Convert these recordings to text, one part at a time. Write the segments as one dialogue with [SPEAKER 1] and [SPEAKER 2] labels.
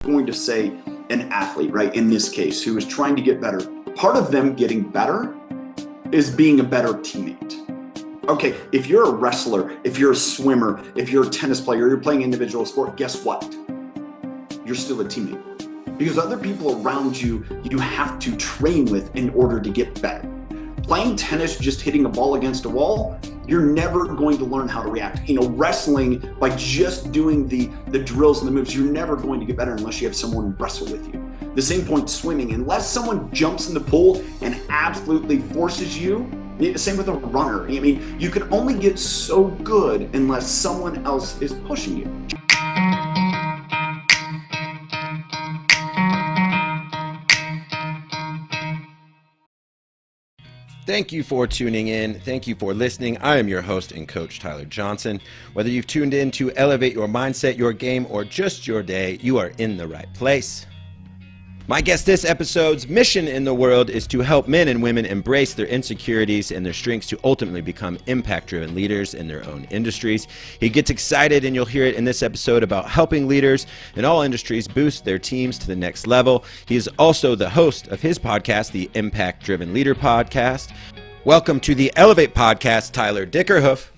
[SPEAKER 1] going to say an athlete, right, in this case, who is trying to get better, part of them getting better is being a better teammate. Okay, if you're a wrestler, if you're a swimmer, if you're a tennis player, you're playing individual sport, guess what? You're still a teammate. Because other people around you, you have to train with in order to get better. Playing tennis, just hitting a ball against a wall, you're never going to learn how to react. Wrestling, by just doing the drills and the moves, you're never going to get better unless you have someone wrestle with you. The same point swimming, unless someone jumps in the pool and absolutely forces you, same with a runner. You can only get so good unless someone else is pushing you.
[SPEAKER 2] Thank you for tuning in. Thank you for listening. I am your host and coach, Tyler Johnson. Whether you've tuned in to elevate your mindset, your game, or just your day, you are in the right place. My guest this episode's mission in the world is to help men and women embrace their insecurities and their strengths to ultimately become impact-driven leaders in their own industries. He gets excited, and you'll hear it in this episode, about helping leaders in all industries boost their teams to the next level. He is also the host of his podcast, the Impact-Driven Leader Podcast. Welcome to the Elev8 Podcast, Tyler Dickerhoof.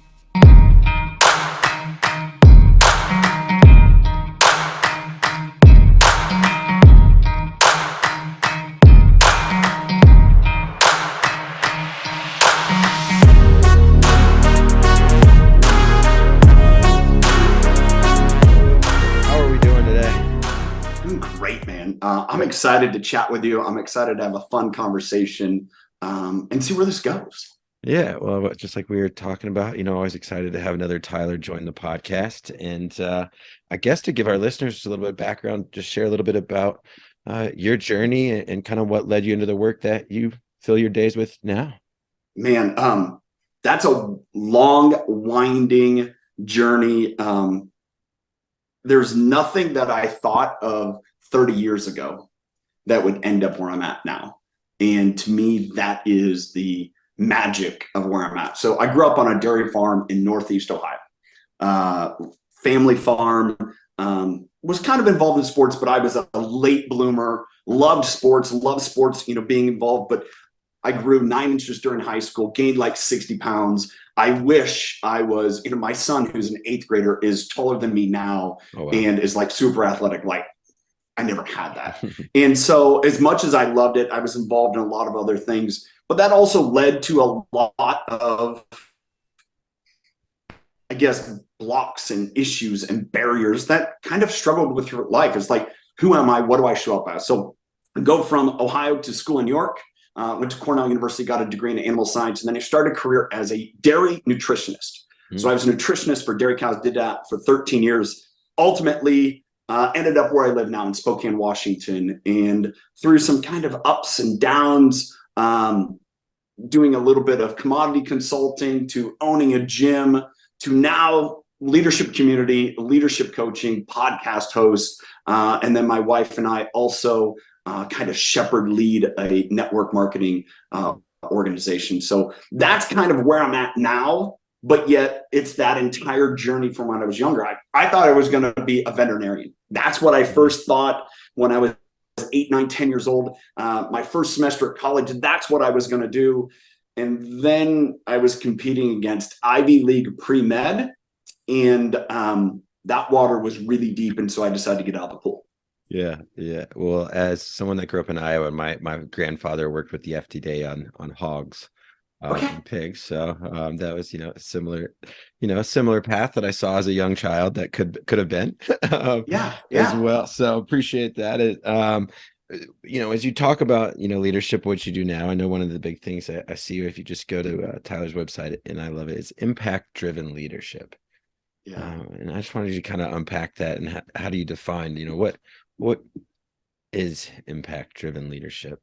[SPEAKER 1] I'm excited to chat with you. I'm excited to have a fun conversation and see where this goes.
[SPEAKER 2] Yeah, well, just like we were talking about, always excited to have another Tyler join the podcast. And I guess to give our listeners a little bit of background, just share a little bit about your journey and kind of what led you into the work that you fill your days with now.
[SPEAKER 1] Man, that's a long, winding journey. There's nothing that I thought of 30 years ago that would end up where I'm at now. And to me, that is the magic of where I'm at. So I grew up on a dairy farm in Northeast Ohio, family farm, was kind of involved in sports, but I was a late bloomer, loved sports, being involved. But I grew 9 inches during high school, gained like 60 pounds. I wish I was, my son, who's an 8th grader, is taller than me now. Oh, wow. And is like super athletic. Like, I never had that. And so as much as I loved it, I was involved in a lot of other things, but that also led to a lot of, I guess, blocks and issues and barriers that kind of struggled with your life. It's like, who am I? What do I show up as? So I go from Ohio to school in New York, went to Cornell University, got a degree in animal science, and then I started a career as a dairy nutritionist. So I was a nutritionist for dairy cows, did that for 13 years, ultimately ended up where I live now in Spokane, Washington, and through some kind of ups and downs, doing a little bit of commodity consulting to owning a gym to now leadership community, leadership coaching, podcast host. And then my wife and I also kind of lead a network marketing organization. So that's kind of where I'm at now. But yet it's that entire journey from when I was younger. I thought I was going to be a veterinarian. That's what I first thought when I was 8, 9, 10 years old. My first semester at college, that's what I was going to do. And then I was competing against Ivy League pre-med, and that water was really deep. And so I decided to get out of the pool.
[SPEAKER 2] Yeah. Well, as someone that grew up in Iowa, my grandfather worked with the FDA on hogs. And pigs. So that was, a similar path that I saw as a young child that could have been as well. So appreciate that. As you talk about, leadership, what you do now, I know one of the big things that I see if you just go to Tyler's website, and I love it, is impact-driven leadership. Yeah. And I just wanted you to kind of unpack that, and how do you define, what is impact-driven leadership?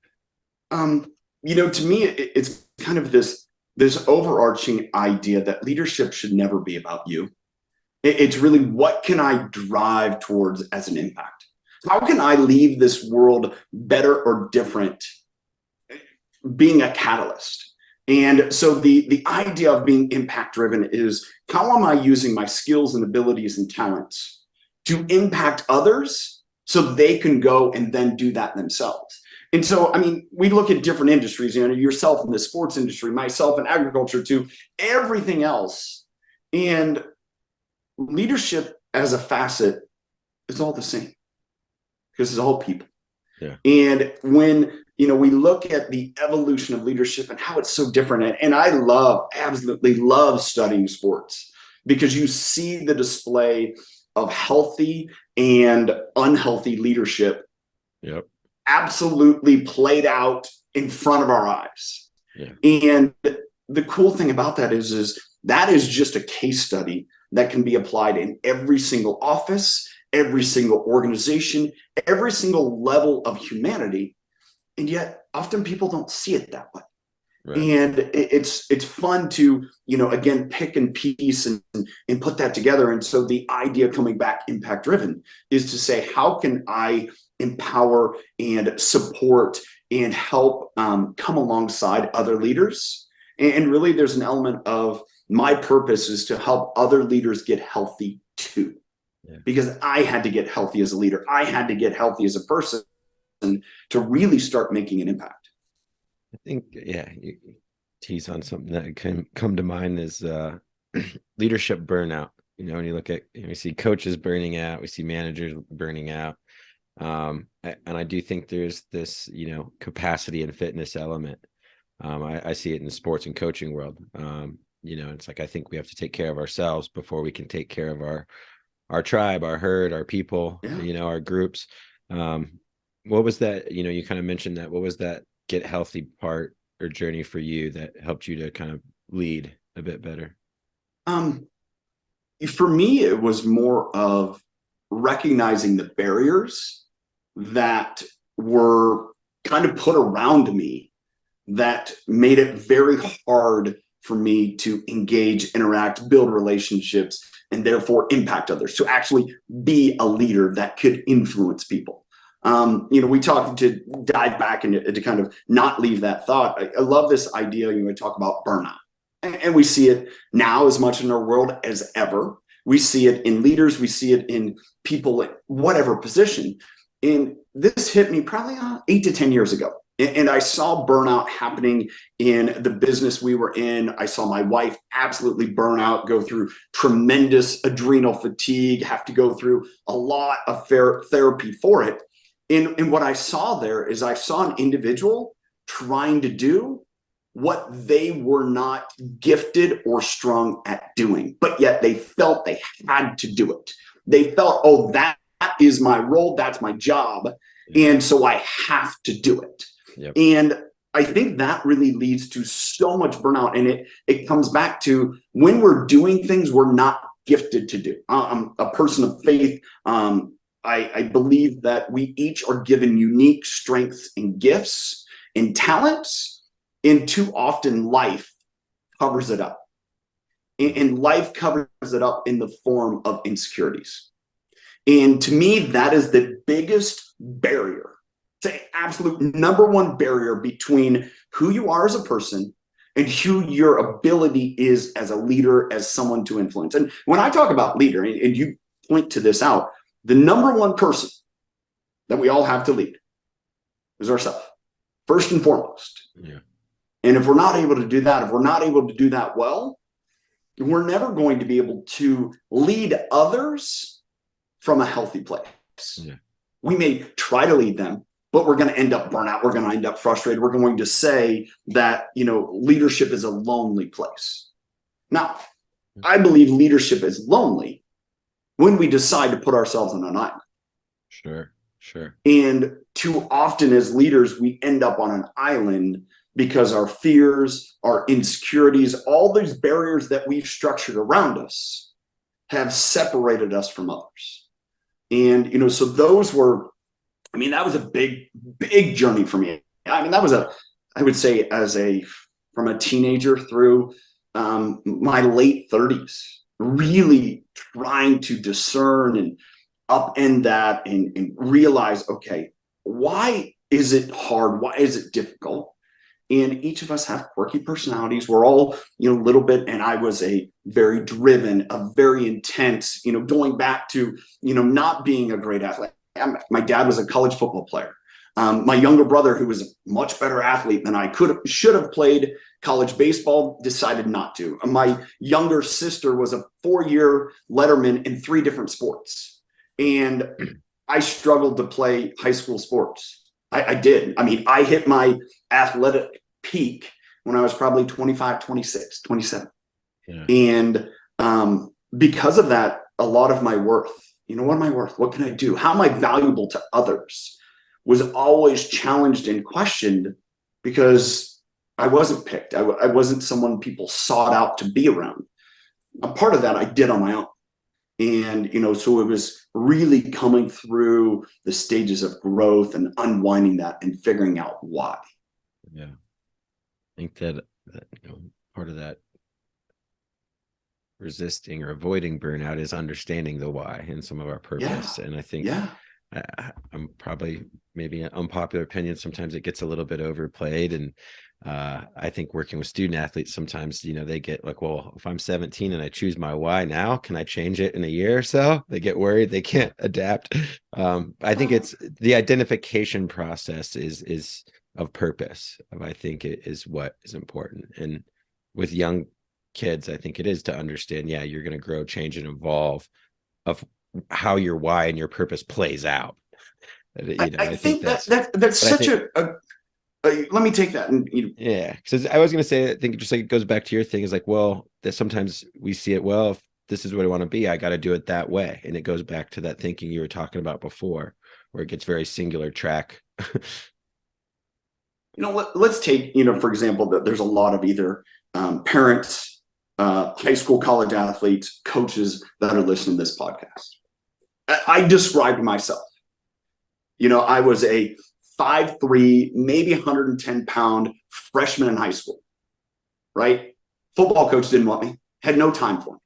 [SPEAKER 1] To me, it's kind of this overarching idea that leadership should never be about you. It's really, what can I drive towards as an impact? How can I leave this world better or different, being a catalyst? And so the idea of being impact driven is, how am I using my skills and abilities and talents to impact others so they can go and then do that themselves. And so, I mean, we look at different industries, you know, yourself in the sports industry, myself in agriculture, too, everything else. And leadership as a facet is all the same because it's all people.
[SPEAKER 2] Yeah.
[SPEAKER 1] And when, you know, we look at the evolution of leadership and how it's so different, and I absolutely love studying sports because you see the display of healthy and unhealthy leadership.
[SPEAKER 2] Yep.
[SPEAKER 1] Absolutely played out in front of our eyes.
[SPEAKER 2] Yeah.
[SPEAKER 1] And the cool thing about that is that is just a case study that can be applied in every single office, every single organization, every single level of humanity. And yet often people don't see it that way. Right. And it's fun to, you know, again, pick and piece and put that together. And so the idea coming back impact driven is to say, how can I empower and support and help come alongside other leaders? And really there's an element of my purpose is to help other leaders get healthy too. Yeah. Because I had to get healthy as a leader. I had to get healthy as a person to really start making an impact.
[SPEAKER 2] I think, yeah, you tease on something that can come to mind is leadership burnout. You know, when you look at, you know, we see coaches burning out, we see managers burning out. And I do think there's this, you know, capacity and fitness element. I see it in the sports and coaching world. You know, it's like, I think we have to take care of ourselves before we can take care of our tribe, our herd, our people, yeah. You know, our groups. What was that, you know, you kind of mentioned that, what was that get healthy part or journey for you that helped you to kind of lead a bit better?
[SPEAKER 1] For me, it was more of recognizing the barriers that were kind of put around me that made it very hard for me to engage, interact, build relationships, and therefore impact others, to actually be a leader that could influence people. You know, we talked to dive back and to kind of not leave that thought. I love this idea. You know, we talk about burnout, and we see it now as much in our world as ever. We see it in leaders. We see it in people at whatever position. And this hit me probably 8 to 10 years ago. And I saw burnout happening in the business we were in. I saw my wife absolutely burn out, go through tremendous adrenal fatigue, have to go through a lot of therapy for it. And what I saw there is I saw an individual trying to do what they were not gifted or strong at doing, but yet they felt they had to do it. They felt, oh, that is my role, that's my job, and so I have to do it. Yep. And I think that really leads to so much burnout. And it comes back to when we're doing things we're not gifted to do. I'm a person of faith. I believe that we each are given unique strengths and gifts and talents, and too often life covers it up. And life covers it up in the form of insecurities. And to me, that is the biggest barrier. It's the absolute number one barrier between who you are as a person and who your ability is as a leader, as someone to influence. And when I talk about leader, and you point to this out, the number one person that we all have to lead is ourselves, first and foremost. Yeah. And if we're not able to do that, if we're not able to do that well, we're never going to be able to lead others from a healthy place. Yeah. We may try to lead them, but we're going to end up burnt out. We're going to end up frustrated. We're going to say that, you know, leadership is a lonely place. Now, I believe leadership is lonely when we decide to put ourselves on an island.
[SPEAKER 2] Sure.
[SPEAKER 1] And too often as leaders, we end up on an island because our fears, our insecurities, all these barriers that we've structured around us have separated us from others. And, you know, so those were, I mean, that was a big journey for me. I mean, that was I would say from a teenager through my late 30s, really trying to discern and upend that and realize, okay, why is it hard? Why is it difficult? And each of us have quirky personalities. We're all, you know, a little bit, and I was a very driven, a very intense, you know, going back to, you know, not being a great athlete. my dad was a college football player. My younger brother, who was a much better athlete than I should have played college baseball, decided not to. My younger sister was a 4-year letterman in 3 different sports. And I struggled to play high school sports. I did. I mean, I hit my athletic peak when I was probably 25, 26, 27. Yeah. And because of that, a lot of my worth, what am I worth? What can I do? How am I valuable to others? Was always challenged and questioned because I wasn't picked. I wasn't someone people sought out to be around. A part of that I did on my own. And, so it was really coming through the stages of growth and unwinding that and figuring out why.
[SPEAKER 2] Yeah. I think that part of that resisting or avoiding burnout is understanding the why and some of our purpose. Yeah. And I think I'm probably maybe an unpopular opinion. Sometimes it gets a little bit overplayed. And I think working with student athletes, sometimes, they get like, well, if I'm 17 and I choose my why now, can I change it in a year or so? They get worried. They can't adapt. I think it's the identification process is of purpose. I think it is what is important. And with young kids, I think it is to understand, you're going to grow, change, and evolve of how your why and your purpose plays out.
[SPEAKER 1] I think that's such let me take that. And
[SPEAKER 2] because I was going to say, I think just like it goes back to your thing is like, well, that sometimes we see it, well, if this is what I want to be, I got to do it that way. And it goes back to that thinking you were talking about before, where it gets very singular track.
[SPEAKER 1] Let's take, for example, that there's a lot of either parents, high school, college athletes, coaches that are listening to this podcast. I described myself. I was a 5'3", maybe 110-pound freshman in high school, right? Football coach didn't want me, had no time for me.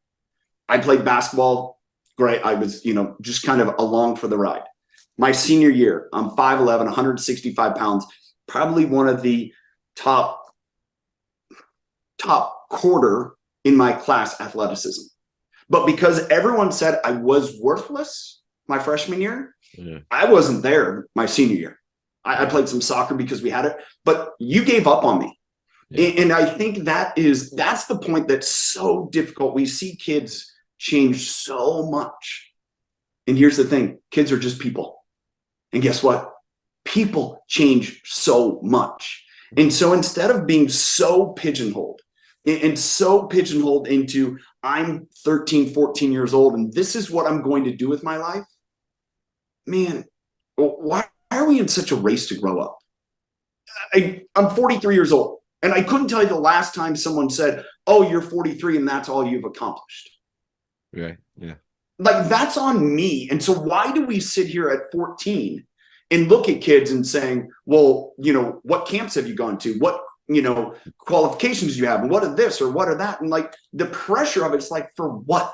[SPEAKER 1] I played basketball, great. I was, just kind of along for the ride. My senior year, I'm 5'11", 165 pounds, probably one of the top quarter in my class athleticism. But because everyone said I was worthless my freshman year, I wasn't there my senior year. I played some soccer because we had it, but you gave up on me. And I think that's the point that's so difficult. We see kids change so much. And here's the thing, kids are just people. And guess what? People change so much. And so instead of being so pigeonholed into I'm 13, 14 years old, and this is what I'm going to do with my life, man, why are we in such a race to grow up? I'm 43 years old, and I couldn't tell you the last time someone said, oh, you're 43 and that's all you've accomplished.
[SPEAKER 2] Right. Yeah.
[SPEAKER 1] Like, that's on me. And so why do we sit here at 14 and look at kids and saying, well, what camps have you gone to? What, qualifications do you have? And what are this or what are that? And like the pressure of it's like, for what?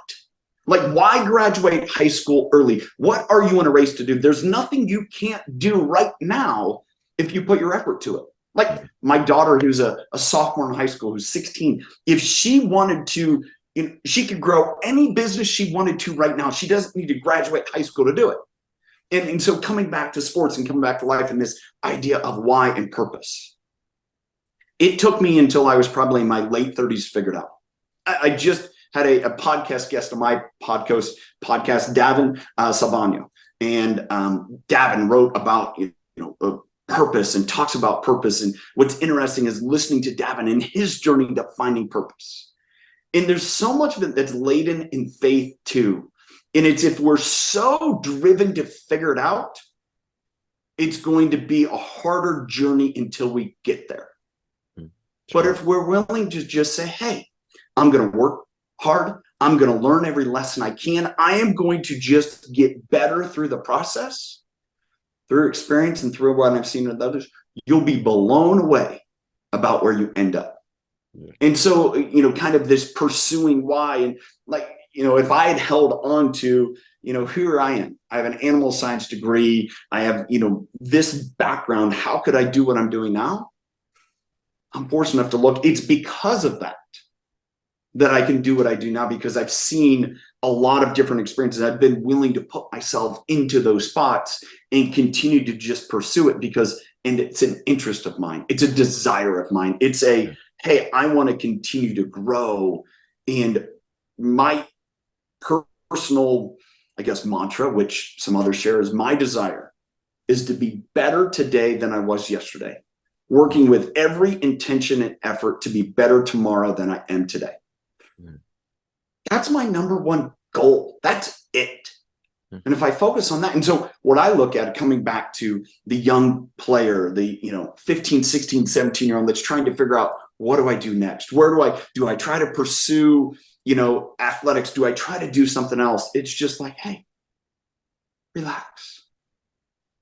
[SPEAKER 1] Like, why graduate high school early? What are you in a race to do? There's nothing you can't do right now if you put your effort to it. Like my daughter, who's a sophomore in high school, who's 16, if she wanted to, she could grow any business she wanted to right now. She doesn't need to graduate high school to do it. And so coming back to sports and coming back to life and this idea of why and purpose, it took me until I was probably in my late 30s figured out. I just had a podcast guest on my podcast, Davin Salvano. And Davin wrote about purpose and talks about purpose. And what's interesting is listening to Davin and his journey to finding purpose. And there's so much of it that's laden in faith too. And it's, if we're so driven to figure it out, it's going to be a harder journey until we get there. But if we're willing to just say, hey, I'm going to work hard, I'm going to learn every lesson I can, I am going to just get better through the process, through experience and through what I've seen with others, you'll be blown away about where you end up. Yeah. And so, kind of this pursuing why, and like, if I had held on to, here I am, I have an animal science degree, I have, this background, how could I do what I'm doing now? I'm fortunate enough to look, it's because of that I can do what I do now, because I've seen a lot of different experiences. I've been willing to put myself into those spots and continue to just pursue it and it's an interest of mine. It's a desire of mine. It's hey, I want to continue to grow. And my personal, I guess, mantra, which some others share, is my desire is to be better today than I was yesterday, working with every intention and effort to be better tomorrow than I am today. That's my number one goal. That's it. And if I focus on that, and so what I look at, coming back to the young player, the 15, 16, 17-year-old that's trying to figure out, what do I do next? Where do I try to pursue, athletics? Do I try to do something else? It's just like, hey, relax.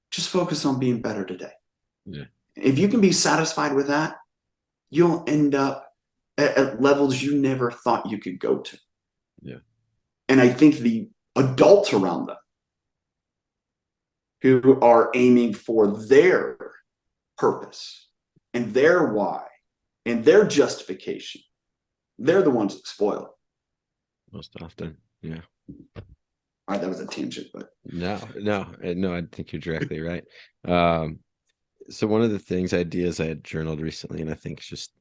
[SPEAKER 1] Just focus on being better today. Yeah. If you can be satisfied with that, you'll end up at levels you never thought you could go to. Yeah. And I think the adults around them who are aiming for their purpose and their why and their justification, they're the ones that spoil it.
[SPEAKER 2] Most often, yeah.
[SPEAKER 1] All right, that was a tangent, but
[SPEAKER 2] no, I think you're directly right. So one of the ideas I had journaled recently, and I think it's just,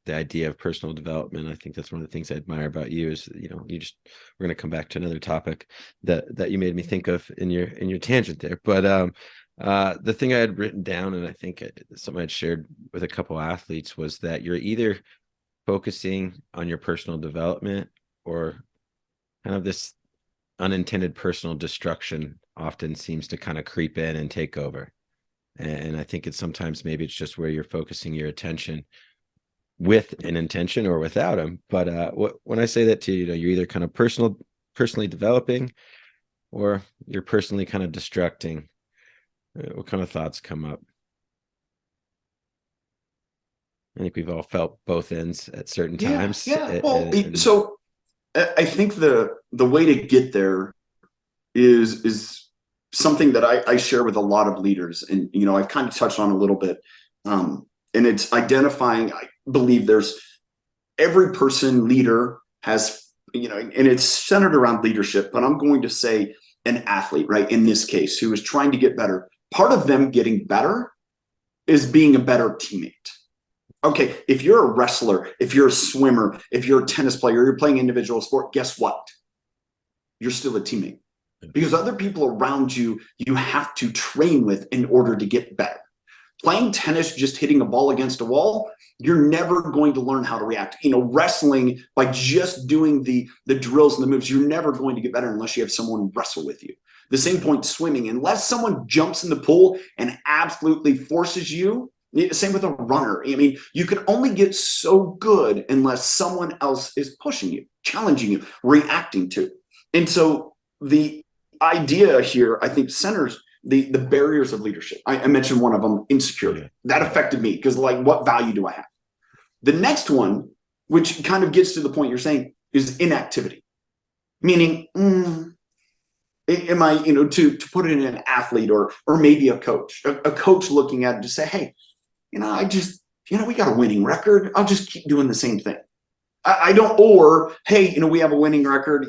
[SPEAKER 2] the idea of personal development, I think that's one of the things I admire about you is, we're going to come back to another topic that you made me think of in your tangent there. But the thing I had written down, and I think something I'd shared with a couple athletes, was that you're either focusing on your personal development or kind of this unintended personal destruction often seems to kind of creep in and take over. And I think maybe it's just where you're focusing your attention with an intention or without them. But when I say that to you, you're either kind of personally developing or you're personally kind of destructing. What kind of thoughts come up? I think we've all felt both ends at certain times.
[SPEAKER 1] Yeah. Well, so I think the way to get there is something that I share with a lot of leaders. And, I've kind of touched on a little bit. And it's identifying, I believe there's every person leader has, and it's centered around leadership, but I'm going to say an athlete, right? In this case, who is trying to get better. Part of them getting better is being a better teammate. Okay, if you're a wrestler, if you're a swimmer, if you're a tennis player, you're playing individual sport, guess what? You're still a teammate. Because other people around you, you have to train with in order to get better. Playing tennis, just hitting a ball against a wall, you're never going to learn how to react. Wrestling, by just doing the drills and the moves, you're never going to get better unless you have someone wrestle with you. The same point swimming, unless someone jumps in the pool and absolutely forces you, same with a runner. You can only get so good unless someone else is pushing you, challenging you, reacting to. And so the idea here, I think, centers the barriers of leadership. I mentioned one of them, insecurity. That affected me because, what value do I have? The next one, which kind of gets to the point you're saying, is inactivity. Meaning, am I, to put it in an athlete or maybe a coach looking at it to say, hey, I just, we got a winning record. I'll just keep doing the same thing. I don't, or, hey, we have a winning record.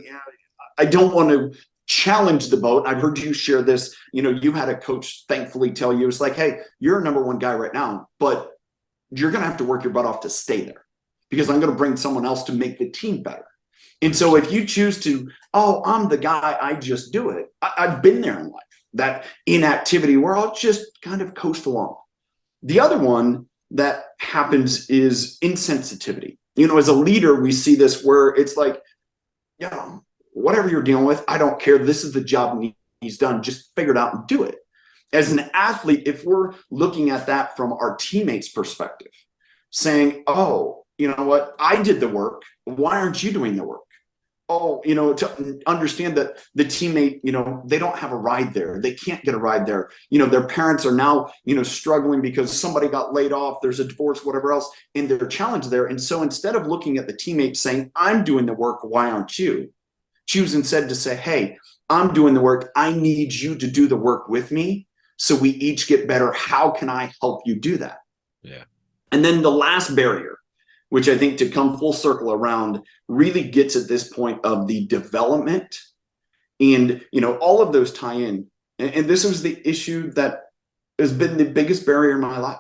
[SPEAKER 1] I don't want to challenge the boat. I've heard you share this. You had a coach thankfully tell you, it's like, hey, you're a number one guy right now, but you're going to have to work your butt off to stay there because I'm going to bring someone else to make the team better. And so if you choose to, I'm the guy, I just do it. I've been there in life, that inactivity where I'll just kind of coast along. The other one that happens is insensitivity. As a leader, we see this where it's like, whatever you're dealing with, I don't care. This is the job he's done. Just figure it out and do it. As an athlete, if we're looking at that from our teammates' perspective, saying, you know what? I did the work. Why aren't you doing the work? To understand that the teammate, they don't have a ride there. They can't get a ride there. Their parents are now, struggling because somebody got laid off. There's a divorce, whatever else, and they're challenged there. And so instead of looking at the teammate saying, I'm doing the work, why aren't you? Choose instead to say, hey, I'm doing the work. I need you to do the work with me so we each get better. How can I help you do that?
[SPEAKER 2] Yeah.
[SPEAKER 1] And then the last barrier which I think, to come full circle around, really gets at this point of the development. And, all of those tie in. And this was the issue that has been the biggest barrier in my life: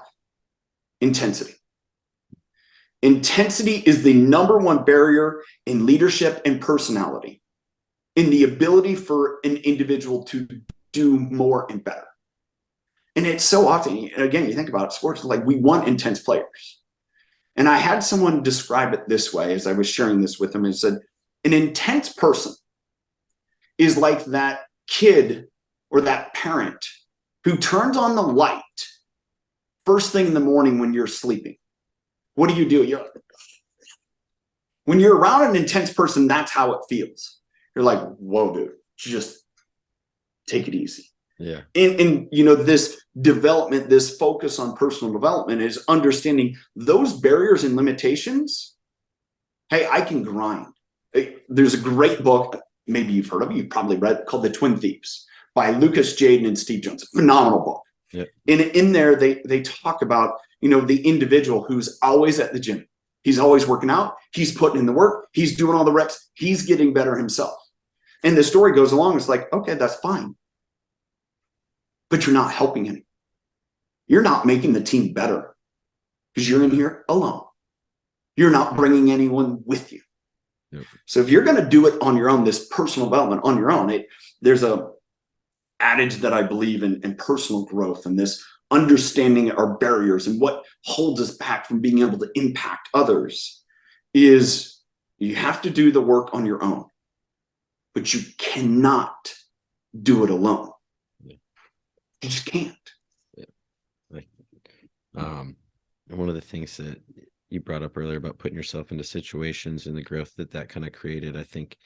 [SPEAKER 1] intensity. Intensity is the number one barrier in leadership and personality, in the ability for an individual to do more and better. And it's so often, again, you think about it, sports, like, we want intense players. And I had someone describe it this way as I was sharing this with them, and said, an intense person is like that kid or that parent who turns on the light first thing in the morning when you're sleeping. What do? When you're around an intense person, that's how it feels. You're like, whoa, dude, just take it easy.
[SPEAKER 2] Yeah.
[SPEAKER 1] And this development, this focus on personal development, is understanding those barriers and limitations. Hey, I can grind. There's a great book, maybe you've heard of it, you've probably read it, called The Twin Thieves by Lucas Jaden and Steve Jones. Phenomenal book.
[SPEAKER 2] Yep.
[SPEAKER 1] And in there, they talk about, the individual who's always at the gym. He's always working out. He's putting in the work. He's doing all the reps. He's getting better himself. And the story goes along. It's like, okay, that's fine. But you're not helping him. You're not making the team better because you're in here alone. You're not bringing anyone with you.
[SPEAKER 2] Yep.
[SPEAKER 1] So if you're going to do it on your own, this personal development on your own, there's a adage that I believe in personal growth, and this understanding our barriers and what holds us back from being able to impact others, is you have to do the work on your own, but you cannot do it alone.
[SPEAKER 2] Yeah.
[SPEAKER 1] You just can't.
[SPEAKER 2] Yeah. And one of the things that you brought up earlier about putting yourself into situations and the growth that kind of created, I think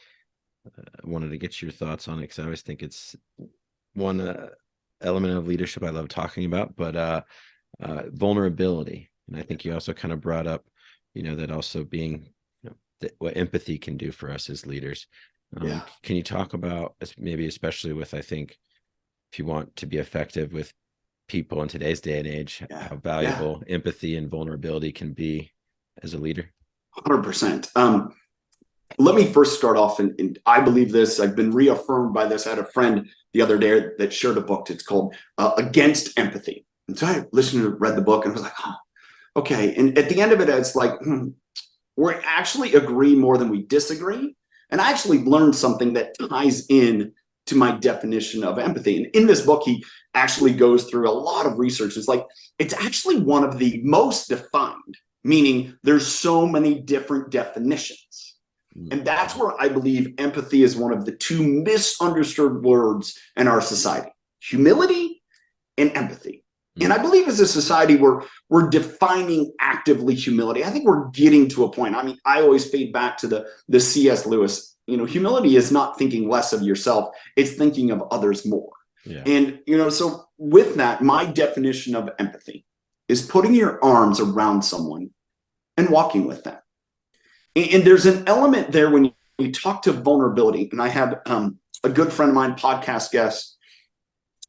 [SPEAKER 2] I wanted to get your thoughts on it, because I always think it's one element of leadership I love talking about, but vulnerability. And I think you also kind of brought up, that also being, what empathy can do for us as leaders.
[SPEAKER 1] Yeah.
[SPEAKER 2] Can you talk about, maybe especially with, I think, if you want to be effective with people in today's day and age, how valuable empathy and vulnerability can be as a leader?
[SPEAKER 1] 100%. Let me first start off, and I believe this, I've been reaffirmed by this. I had a friend the other day that shared a book. It's called Against Empathy. And so I read the book and was like, oh, okay. And at the end of it, it's like, we actually agree more than we disagree. And I actually learned something that ties in to my definition of empathy. And in this book, he actually goes through a lot of research. It's like, it's actually one of the most defined, meaning there's so many different definitions. And that's where I believe empathy is one of the two misunderstood words in our society: humility and empathy. And I believe as a society, we're defining actively humility. I think we're getting to a point. I mean, I always fade back to the C.S. Lewis. Humility is not thinking less of yourself. It's thinking of others more.
[SPEAKER 2] Yeah.
[SPEAKER 1] And, so with that, my definition of empathy is putting your arms around someone and walking with them. And there's an element there when you talk to vulnerability. And I had a good friend of mine, podcast guest,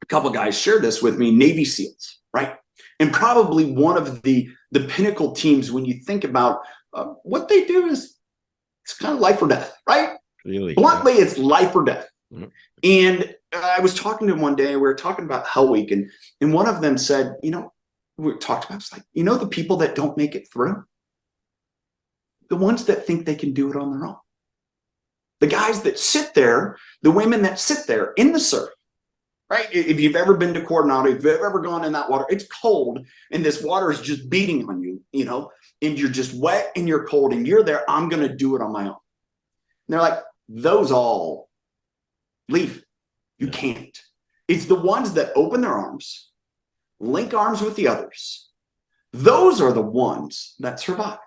[SPEAKER 1] a couple of guys shared this with me, Navy SEALs, right? And probably one of the pinnacle teams, when you think about what they do, is it's kind of life or death, right?
[SPEAKER 2] Really?
[SPEAKER 1] Bluntly, it's life or death.
[SPEAKER 2] Mm-hmm.
[SPEAKER 1] And I was talking to them one day, we were talking about Hell Week, and one of them said, we talked about, it's like, the people that don't make it through, the ones that think they can do it on their own. The guys that sit there, the women that sit there in the surf, right? If you've ever been to Coronado, if you've ever gone in that water, it's cold and this water is just beating on you, and you're just wet and you're cold and you're there. I'm going to do it on my own. And they're like, those all leave. You can't. It's the ones that open their arms, link arms with the others. Those are the ones that survive.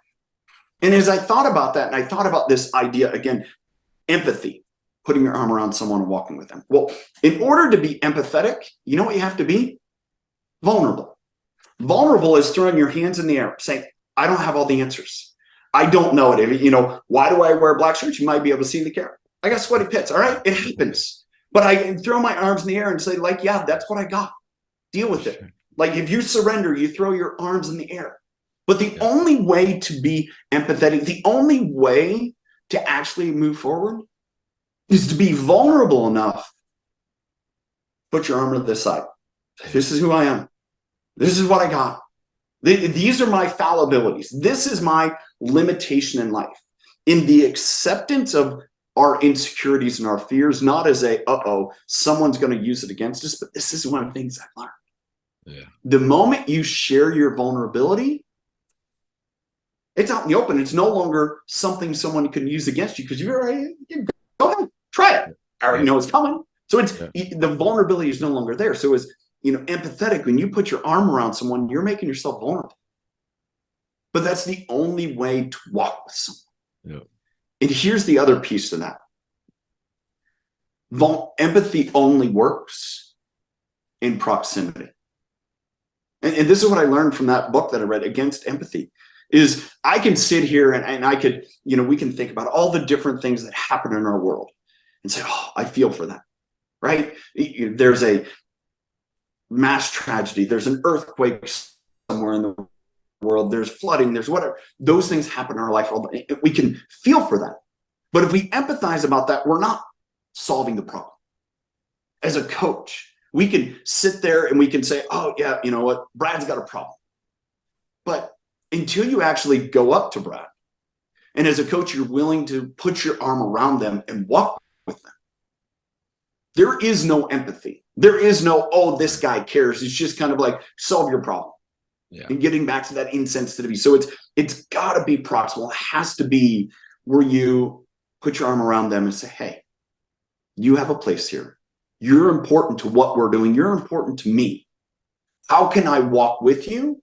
[SPEAKER 1] And as I thought about that, and I thought about this idea again, empathy, putting your arm around someone and walking with them. Well, in order to be empathetic, you know what you have to be? Vulnerable. Vulnerable is throwing your hands in the air, saying, I don't have all the answers. I don't know it. Why do I wear black shirts? You might be able to see the camera. I got sweaty pits. All right, it happens. But I can throw my arms in the air and say, like, yeah, that's what I got. Deal with it. Like, if you surrender, you throw your arms in the air. But the only way to be empathetic, the only way to actually move forward is to be vulnerable enough. Put your arm to this side. This is who I am. This is what I got. These are my fallibilities. This is my limitation in life. In the acceptance of our insecurities and our fears, not as someone's going to use it against us, but this is one of the things I've learned.
[SPEAKER 2] Yeah. The
[SPEAKER 1] moment you share your vulnerability, it's out in the open. It's no longer something someone can use against you because you go ahead, try it. I already know it's coming. So the vulnerability is no longer there. So as empathetic, when you put your arm around someone, you're making yourself vulnerable. But that's the only way to walk with someone.
[SPEAKER 2] Yeah.
[SPEAKER 1] And here's the other piece to that. Empathy only works in proximity. And this is what I learned from that book that I read, Against Empathy, is I can sit here and I could, we can think about all the different things that happen in our world and say, oh, I feel for that, right? There's a mass tragedy. There's an earthquake somewhere in the world. There's flooding. There's whatever. Those things happen in our life. We can feel for that. But if we empathize about that, we're not solving the problem. As a coach, we can sit there and we can say, oh, yeah, you know what? Brad's got a problem. But until you actually go up to Brad, and as a coach, you're willing to put your arm around them and walk with them, there is no empathy. There is no, oh, this guy cares. It's just kind of like, solve your problem. Yeah. And getting back to that insensitivity. So it's got to be proximal. It has to be where you put your arm around them and say, hey, you have a place here. You're important to what we're doing. You're important to me. How can I walk with you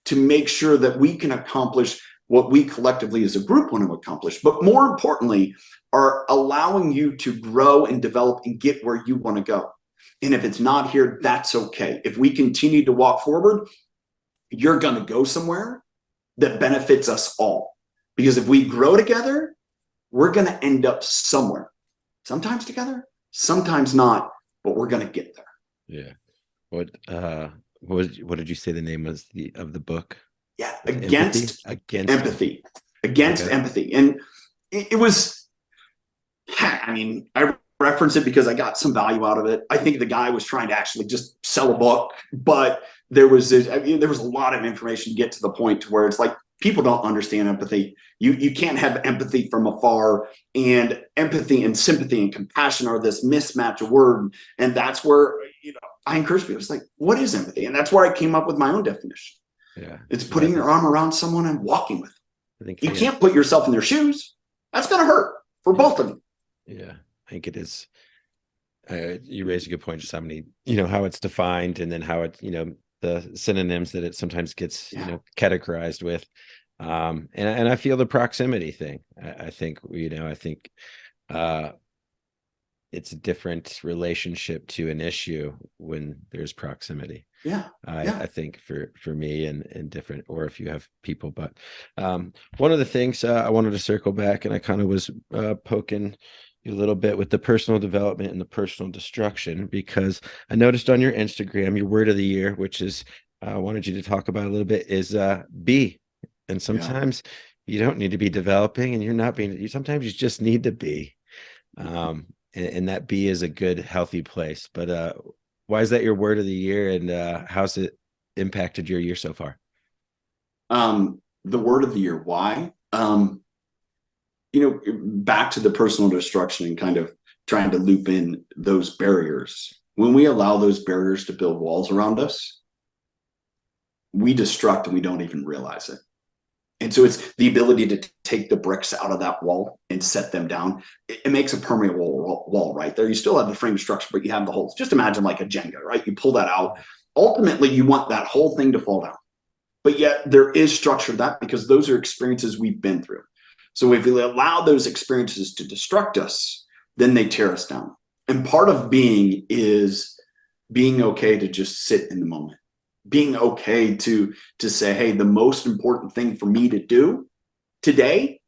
[SPEAKER 1] to make sure that we can accomplish what we collectively as a group want to accomplish, but more importantly, are allowing you to grow and develop and get where you want to go. And if it's not here, that's okay. If we continue to walk forward, you're going to go somewhere that benefits us all. Because if we grow together, we're going to end up somewhere. Sometimes together, sometimes not, but we're going to get there.
[SPEAKER 2] Yeah. What did you say the name was of the book?
[SPEAKER 1] Yeah, Against Empathy. Against Empathy. And it was, I reference it because I got some value out of it. I think the guy was trying to actually just sell a book, but there was a lot of information to get to the point to where it's like, people don't understand empathy. You can't have empathy from afar, and empathy and sympathy and compassion are this mismatch of word. And that's where, I encourage people. It's like, what is empathy? And that's where I came up with my own definition. Yeah. It's putting your arm around someone and walking with them. You can't put yourself in their shoes. That's going to hurt for both of you.
[SPEAKER 2] Yeah, I think it is. You raised a good point, just how many, how it's defined, and then how it, the synonyms that it sometimes gets, categorized with. And I feel the proximity thing. I think it's a different relationship to an issue when there's proximity.
[SPEAKER 1] Yeah.
[SPEAKER 2] I think for me and different, or if you have people, but one of the things I wanted to circle back, and I kind of was poking you a little bit with the personal development and the personal destruction, because I noticed on your Instagram, your word of the year, which is I wanted you to talk about a little bit, is be. And sometimes you don't need to be developing, and you're not being, sometimes you just need to be. And that be is a good, healthy place. But why is that your word of the year, and how's it impacted your year so far?
[SPEAKER 1] The word of the year, why? Back to the personal destruction and kind of trying to loop in those barriers. When we allow those barriers to build walls around us, we destruct and we don't even realize it. And so it's the ability to take the bricks out of that wall and set them down. It makes a permeable wall right there. You still have the frame structure, but you have the holes. Just imagine like a Jenga, right? You pull that out. Ultimately, you want that whole thing to fall down. But yet there is structure to that, because those are experiences we've been through. So if we allow those experiences to destruct us, then they tear us down. And part of being is being okay to just sit in the moment. Being okay to say, hey, the most important thing for me to do today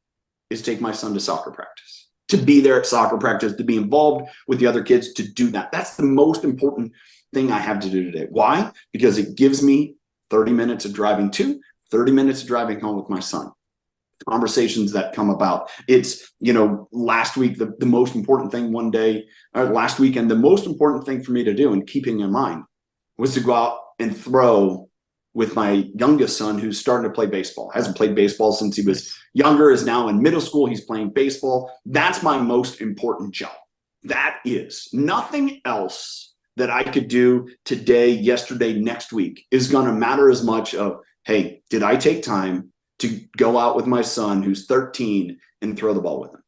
[SPEAKER 1] is take my son to soccer practice, to be there at soccer practice, to be involved with the other kids, to do that. That's the most important thing I have to do today. Why? Because it gives me 30 minutes of driving to, 30 minutes driving home with my son, conversations that come about. It's, last week, the most important thing one day, or last weekend, the most important thing for me to do, and keeping in mind, was to go out and throw with my youngest son, who's starting to play baseball. Hasn't played baseball since he was younger, is now in middle school. He's playing baseball. That's my most important job. That is nothing else that I could do today, yesterday, next week is going to matter as much of, hey, did I take time to go out with my son who's 13 and throw the ball with him?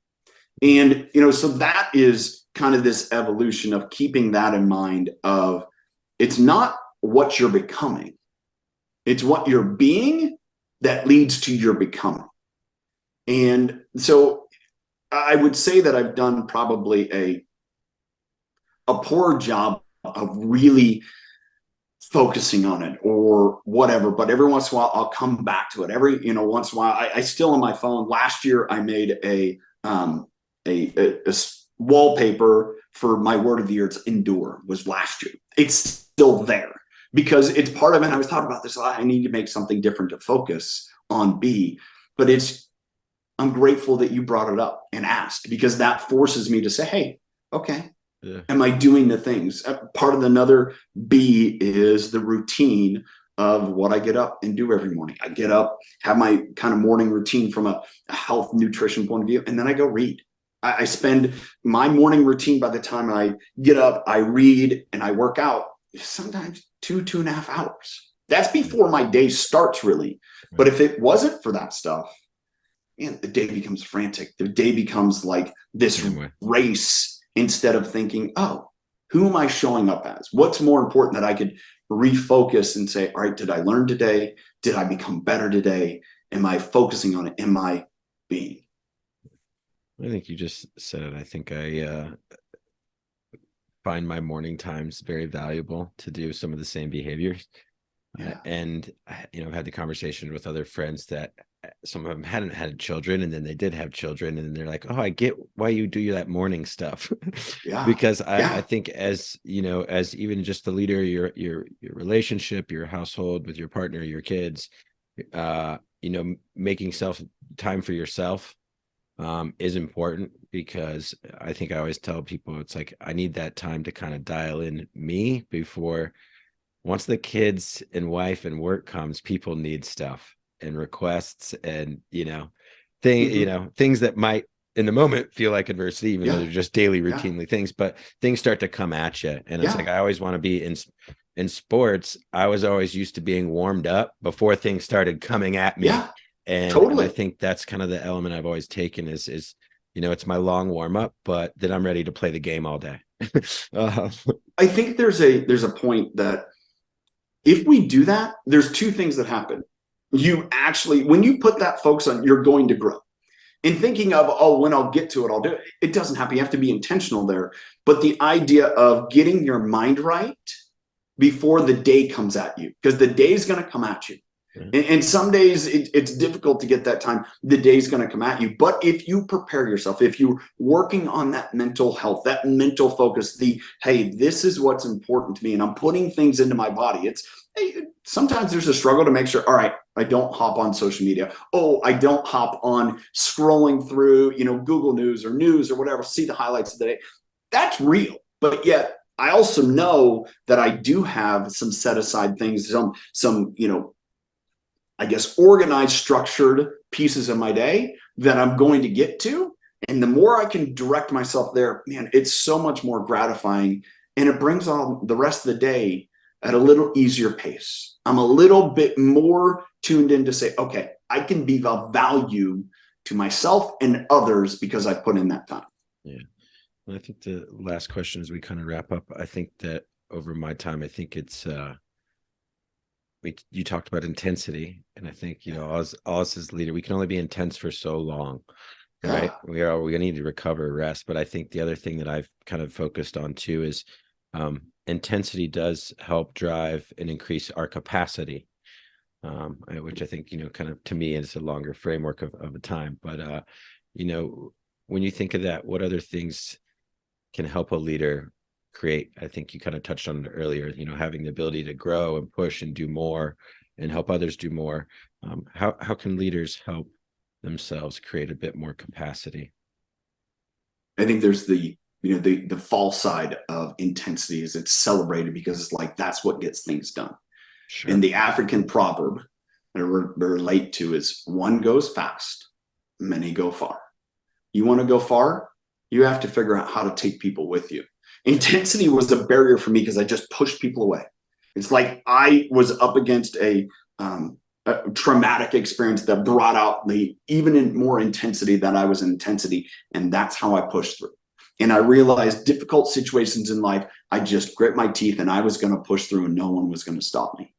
[SPEAKER 1] And, so that is kind of this evolution of keeping that in mind of, it's not what you're becoming. It's what you're being that leads to your becoming. And so I would say that I've done probably a poor job of really focusing on it or whatever, but every once in a while I'll come back to it. Once in a while, I still on my phone. Last year I made a wallpaper for my word of the year. It's endure, was last year. It's still there because it's part of it. I was talking about this. I need to make something different to focus on B, but I'm grateful that you brought it up and asked, because that forces me to say, hey, okay, yeah. Am I doing the things? Part of another B is the routine of what I get up and do every morning. I get up, have my kind of morning routine from a health nutrition point of view, and then I go read. I spend my morning routine. By the time I get up, I read and I work out, sometimes 2.5 hours. That's before my day starts, really. Right. But if it wasn't for that stuff, man, the day becomes frantic. The day becomes like this race, instead of thinking, oh, who am I showing up as? What's more important that I could refocus and say, all right, did I learn today? Did I become better today? Am I focusing on it? Am I being?
[SPEAKER 2] I think you just said it. I think I find my morning times very valuable to do some of the same behaviors. Yeah. And, I've had the conversation with other friends that some of them hadn't had children, and then they did have children, and they're like, oh, I get why you do that morning stuff. Yeah. Because I think as even just the leader, your relationship, your household with your partner, your kids, making time for yourself is important, because I think I always tell people, it's like, I need that time to kind of dial in me before, once the kids and wife and work comes, people need stuff and requests and, things that might in the moment feel like adversity, even though they're just daily routinely things, but things start to come at you. And it's like, I always want to be in sports. I was always used to being warmed up before things started coming at me. Yeah, and, totally. And I think that's kind of the element I've always taken is, it's my long warm up, but then I'm ready to play the game all day.
[SPEAKER 1] I think there's a point that, if we do that, there's two things that happen. You actually, when you put that focus on, you're going to grow. In thinking of, oh, when I'll get to it, I'll do it. It doesn't happen. You have to be intentional there. But the idea of getting your mind right before the day comes at you, because the day is going to come at you. And some days it's difficult to get that time. The day's going to come at you. But if you prepare yourself, if you're working on that mental health, that mental focus, hey, this is what's important to me, and I'm putting things into my body. Sometimes there's a struggle to make sure, all right, I don't hop on social media. Oh, I don't hop on scrolling through, Google News or whatever, see the highlights of the day. That's real. But yet I also know that I do have some set aside things, some I guess, organized, structured pieces of my day that I'm going to get to. And the more I can direct myself there, man, it's so much more gratifying. And it brings on the rest of the day at a little easier pace. I'm a little bit more tuned in to say, okay, I can be of value to myself and others because I put in that time.
[SPEAKER 2] Yeah. Well, I think the last question as we kind of wrap up, I think that over my time, I think it's, you talked about intensity, and I think, us as leader, we can only be intense for so long, right? We need to recover, rest. But I think the other thing that I've kind of focused on too is intensity does help drive and increase our capacity, which I think, kind of to me is a longer framework of a time. But, when you think of that, what other things can help a leader create? I think you kind of touched on it earlier, having the ability to grow and push and do more and help others do more. How can leaders help themselves create a bit more capacity?
[SPEAKER 1] I think there's the false side of intensity is it's celebrated because it's like that's what gets things done.
[SPEAKER 2] Sure.
[SPEAKER 1] And the African proverb that I relate to is one goes fast, many go far. You want to go far, you have to figure out how to take people with you. Intensity was a barrier for me because I just pushed people away. It's like I was up against a traumatic experience that brought out the even in more intensity than I was in intensity. And that's how I pushed through. And I realized difficult situations in life, I just grit my teeth and I was going to push through and no one was going to stop me.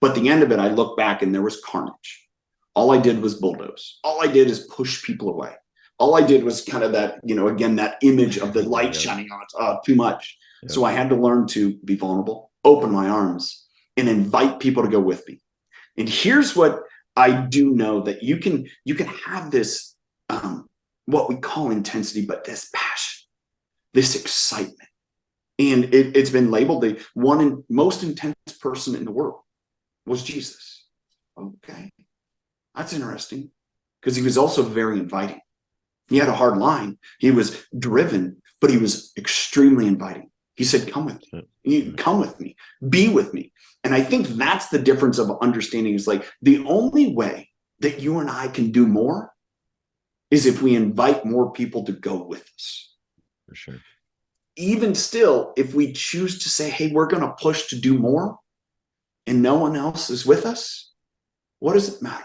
[SPEAKER 1] But at the end of it, I look back and there was carnage. All I did was bulldoze. All I did is push people away. All I did was kind of that, again, that image of the light shining on too much. Yep. So I had to learn to be vulnerable, open my arms, and invite people to go with me. And here's what I do know, that you can have this, what we call intensity, but this passion, this excitement. And it's been labeled the most intense person in the world was Jesus. Okay. That's interesting because he was also very inviting. He had a hard line. He was driven, but he was extremely inviting. He said, come with me. Come with me. Be with me. And I think that's the difference of understanding is like the only way that you and I can do more is if we invite more people to go with us.
[SPEAKER 2] For sure.
[SPEAKER 1] Even still, if we choose to say, hey, we're going to push to do more and no one else is with us, what does it matter?